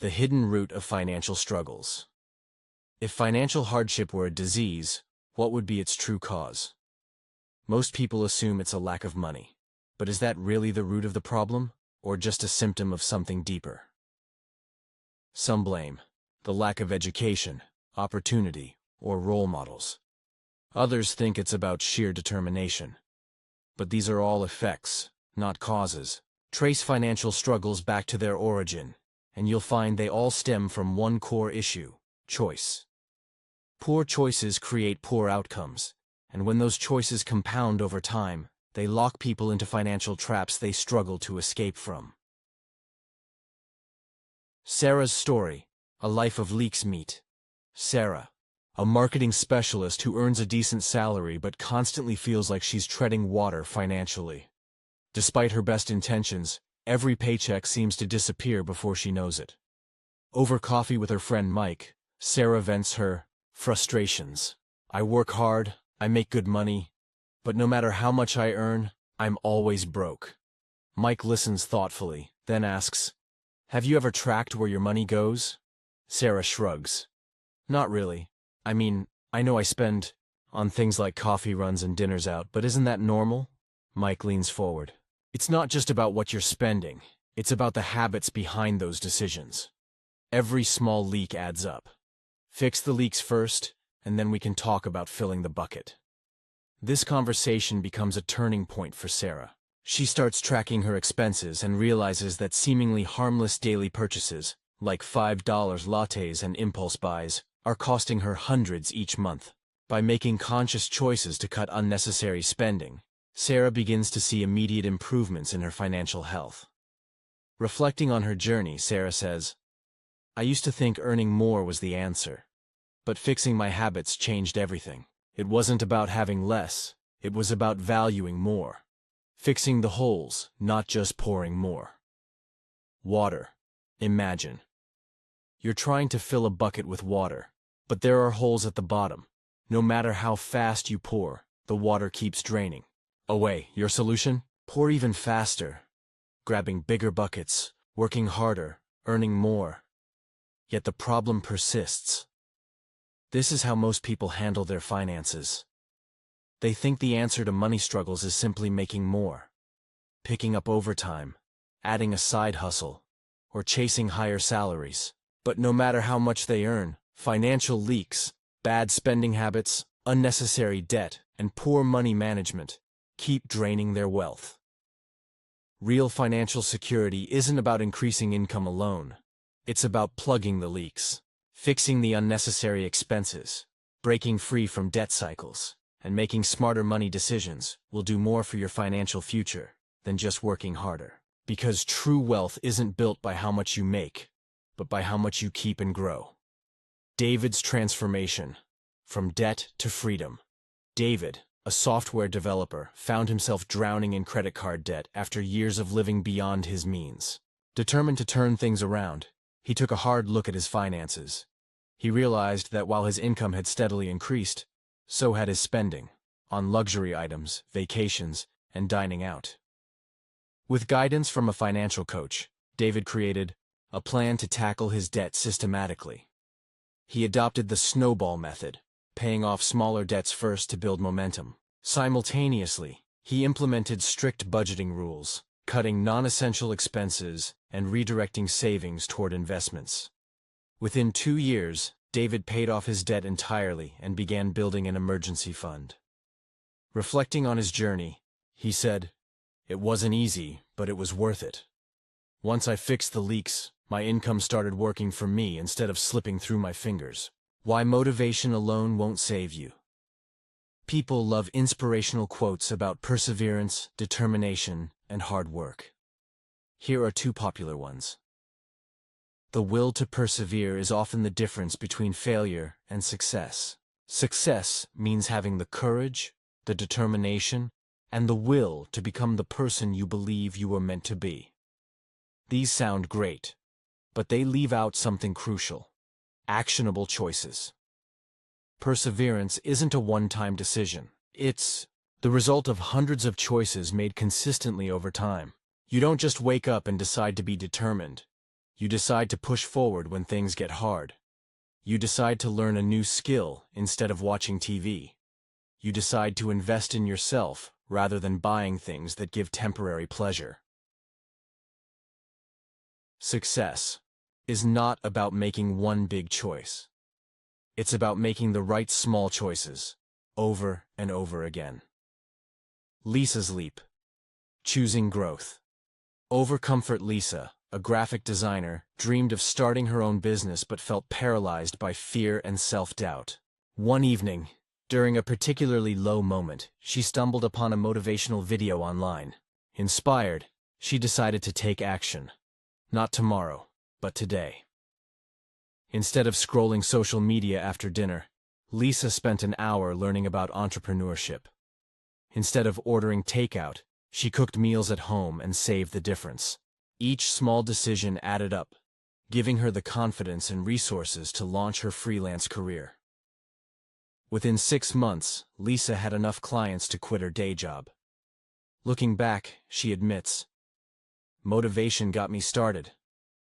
The hidden root of financial struggles. If financial hardship were a disease, what would be its true cause? Most people assume it's a lack of money. But is that really the root of the problem, or just a symptom of something deeper? Some blame the lack of education, opportunity, or role models. Others think it's about sheer determination. But these are all effects, not causes. Trace financial struggles back to their origin, and you'll find they all stem from one core issue: choice. Poor choices create poor outcomes, and when those choices compound over time, they lock people into financial traps they struggle to escape from. Sarah's story, a life of leaks meet. Sarah, a marketing specialist who earns a decent salary but constantly feels like she's treading water financially. Despite her best intentions, every paycheck seems to disappear before she knows it. Over coffee with her friend Mike, Sarah vents her frustrations. "I work hard, I make good money, but no matter how much I earn, I'm always broke." Mike listens thoughtfully, then asks, "Have you ever tracked where your money goes?" Sarah shrugs. "Not really. I mean, I know I spend on things like coffee runs and dinners out, but isn't that normal?" Mike leans forward. "It's not just about what you're spending, it's about the habits behind those decisions. Every small leak adds up. Fix the leaks first, and then we can talk about filling the bucket." This conversation becomes a turning point for Sarah. She starts tracking her expenses and realizes that seemingly harmless daily purchases, like $5 lattes and impulse buys, are costing her hundreds each month. By making conscious choices to cut unnecessary spending, Sarah begins to see immediate improvements in her financial health. Reflecting on her journey, Sarah says, "I used to think earning more was the answer. But fixing my habits changed everything. It wasn't about having less, it was about valuing more. Fixing the holes, not just pouring more." Water. Imagine. You're trying to fill a bucket with water, but there are holes at the bottom. No matter how fast you pour, the water keeps draining away. Your solution? Pour even faster, grabbing bigger buckets, working harder, earning more. Yet the problem persists. This is how most people handle their finances. They think the answer to money struggles is simply making more, picking up overtime, adding a side hustle, or chasing higher salaries. But no matter how much they earn, financial leaks, bad spending habits, unnecessary debt, and poor money management keep draining their wealth. Real financial security isn't about increasing income alone. It's about plugging the leaks, fixing the unnecessary expenses, breaking free from debt cycles, and making smarter money decisions will do more for your financial future than just working harder. Because true wealth isn't built by how much you make, but by how much you keep and grow. David's transformation. From debt to freedom. David, a software developer, found himself drowning in credit card debt after years of living beyond his means. Determined to turn things around, he took a hard look at his finances. He realized that while his income had steadily increased, so had his spending, on luxury items, vacations, and dining out. With guidance from a financial coach, David created a plan to tackle his debt systematically. He adopted the snowball method, paying off smaller debts first to build momentum. Simultaneously, he implemented strict budgeting rules, cutting non-essential expenses and redirecting savings toward investments. Within 2 years, David paid off his debt entirely and began building an emergency fund. Reflecting on his journey, he said, "It wasn't easy, but it was worth it. Once I fixed the leaks, my income started working for me instead of slipping through my fingers." Why motivation alone won't save you. People love inspirational quotes about perseverance, determination, and hard work. Here are 2 popular ones. The will to persevere is often the difference between failure and success. Success means having the courage, the determination, and the will to become the person you believe you were meant to be. These sound great, but they leave out something crucial: actionable choices. Perseverance isn't a one-time decision. It's the result of hundreds of choices made consistently over time. You don't just wake up and decide to be determined. You decide to push forward when things get hard. You decide to learn a new skill instead of watching TV. You decide to invest in yourself rather than buying things that give temporary pleasure. Success is not about making one big choice. It's about making the right small choices over and over again. Lisa's Leap. Choosing growth. Overcomfort Lisa, a graphic designer, dreamed of starting her own business but felt paralyzed by fear and self-doubt. One evening, during a particularly low moment, she stumbled upon a motivational video online. Inspired, she decided to take action. Not tomorrow, but today. Instead of scrolling social media after dinner, Lisa spent an hour learning about entrepreneurship. Instead of ordering takeout, she cooked meals at home and saved the difference. Each small decision added up, giving her the confidence and resources to launch her freelance career. Within 6 months, Lisa had enough clients to quit her day job. Looking back, she admits, "Motivation got me started,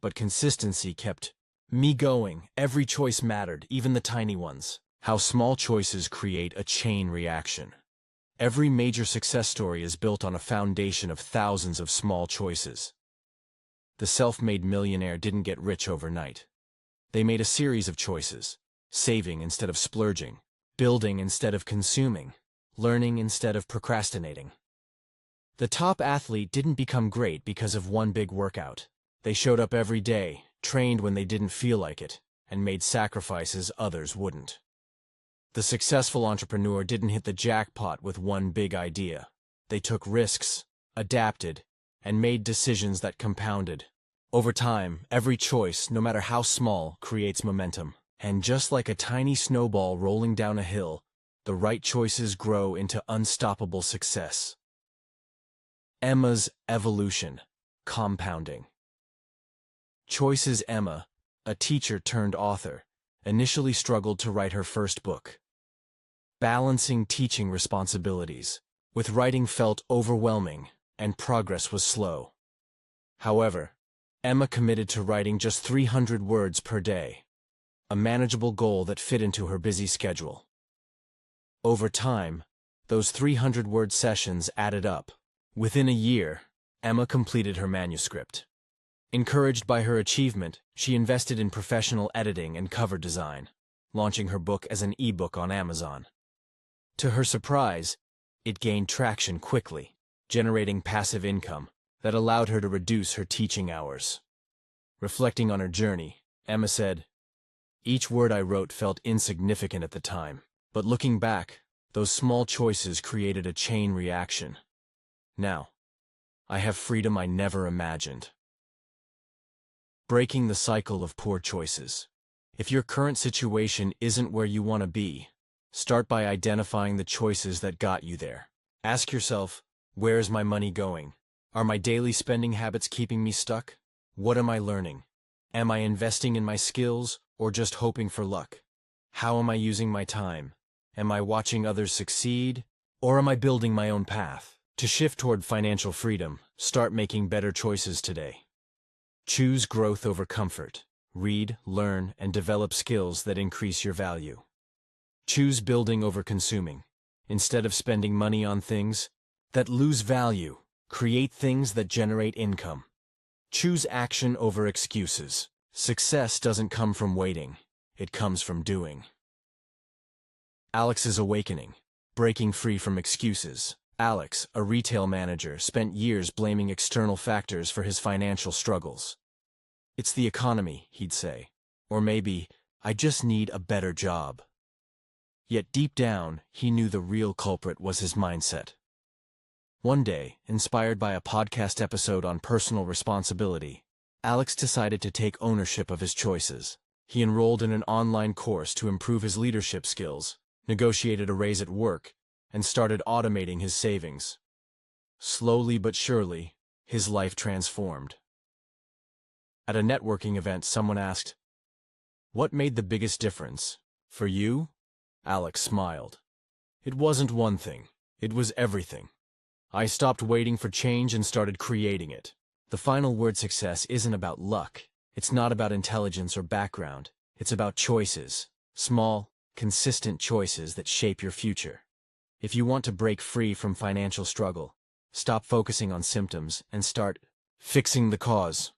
but consistency kept me going. Every choice mattered, even the tiny ones." How small choices create a chain reaction. Every major success story is built on a foundation of thousands of small choices. The self-made millionaire didn't get rich overnight. They made a series of choices: saving instead of splurging, building instead of consuming, learning instead of procrastinating. The top athlete didn't become great because of one big workout. They showed up every day, trained when they didn't feel like it, and made sacrifices others wouldn't. The successful entrepreneur didn't hit the jackpot with one big idea. They took risks, adapted, and made decisions that compounded. Over time, every choice, no matter how small, creates momentum. And just like a tiny snowball rolling down a hill, the right choices grow into unstoppable success. Emma's evolution, compounding. Choices. Emma, a teacher turned author, initially struggled to write her first book. Balancing teaching responsibilities with writing felt overwhelming, and progress was slow. However, Emma committed to writing just 300 words per day, a manageable goal that fit into her busy schedule. Over time, those 300-word sessions added up. Within a year, Emma completed her manuscript. Encouraged by her achievement, she invested in professional editing and cover design, launching her book as an ebook on Amazon. To her surprise, it gained traction quickly, generating passive income that allowed her to reduce her teaching hours. Reflecting on her journey, Emma said, "Each word I wrote felt insignificant at the time, but looking back, those small choices created a chain reaction. Now, I have freedom I never imagined." Breaking the cycle of poor choices. If your current situation isn't where you want to be, start by identifying the choices that got you there. Ask yourself, where's my money going? Are my daily spending habits keeping me stuck? What am I learning? Am I investing in my skills or just hoping for luck? How am I using my time? Am I watching others succeed or am I building my own path? To shift toward financial freedom, start making better choices today. Choose growth over comfort. Read, learn, and develop skills that increase your value. Choose building over consuming. Instead of spending money on things that lose value, create things that generate income. Choose action over excuses. Success doesn't come from waiting, it comes from doing. Alex's awakening. Breaking free from excuses. Alex, a retail manager, spent years blaming external factors for his financial struggles. "It's the economy," he'd say. Or maybe, "I just need a better job." Yet deep down, he knew the real culprit was his mindset. One day, inspired by a podcast episode on personal responsibility, Alex decided to take ownership of his choices. He enrolled in an online course to improve his leadership skills, negotiated a raise at work, and started automating his savings. Slowly but surely, his life transformed. At a networking event, someone asked, "What made the biggest difference for you?" Alex smiled. "It wasn't one thing, it was everything. I stopped waiting for change and started creating it." The final word: success isn't about luck, It's not about intelligence or background. It's about choices. Small, consistent choices that shape your future. If you want to break free from financial struggle, stop focusing on symptoms and start fixing the cause.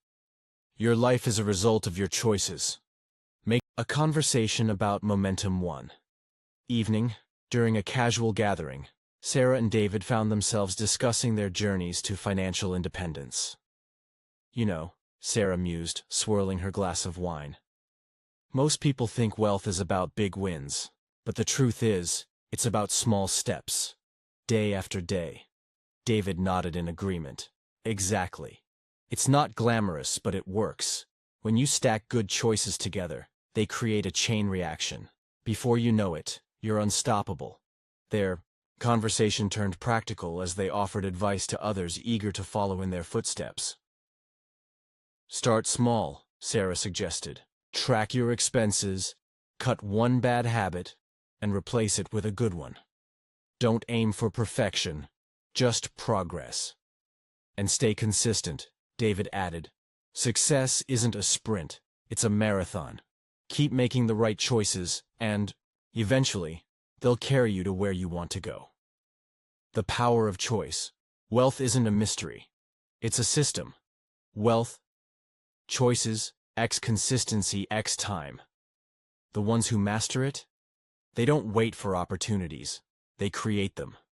Your life is a result of your choices. Make a conversation about momentum 1. Evening, during a casual gathering, Sarah and David found themselves discussing their journeys to financial independence. You know, Sarah mused, swirling her glass of wine. Most people think wealth is about big wins, but the truth is, it's about small steps. Day after day. David nodded in agreement. Exactly. It's not glamorous, but it works. When you stack good choices together, they create a chain reaction. Before you know it, you're unstoppable. Their conversation turned practical as they offered advice to others eager to follow in their footsteps. Start small, Sarah suggested. Track your expenses, cut one bad habit, and replace it with a good one. Don't aim for perfection, just progress. And stay consistent, David added. Success isn't a sprint, it's a marathon. Keep making the right choices, and, eventually, they'll carry you to where you want to go. The power of choice. Wealth isn't a mystery. It's a system. Wealth, choices, X consistency, X time. The ones who master it, they don't wait for opportunities. They create them.